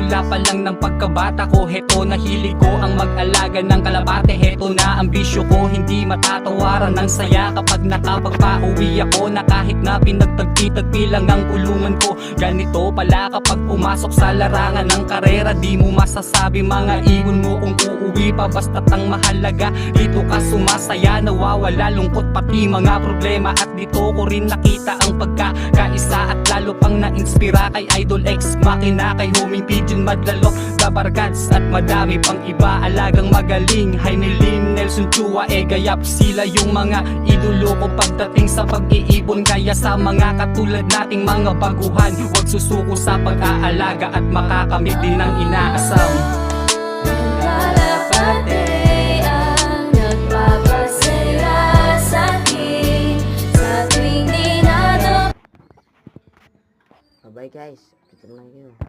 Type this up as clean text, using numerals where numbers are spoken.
Simula pa lang ng pagkabata ko, heto na hilig ko ang mag-alaga ng kalapate. Heto na ang bisyo ko, hindi matatawaran ng saya kapag nakapagpauwi ako, na kahit na pinagtagpi-tagpi lang ang kulungan ko. Ganito pala kapag pumasok sa larangan ng karera, di mo masasabi mga ibon mo kung uuwi pa, basta't ang mahalaga dito ka sumasaya, nawawala lungkot pati mga problema. At dito ko rin nakita ang pagkakaisa at lalo pang na-inspira kay Idol X Machina, kay Homing Pigeon Madlalok, Dabargads at madami pang iba. Alagang magaling, Jaime Lim, Nelson Chua, Gayap, sila yung mga idolo ko pagdating sa pag-iibon. Kaya sa mga katulad nating mga baguhan, huwag susuko sa pag-aalaga at makakamit din ng inaasam. Bye guys, kita lang yun.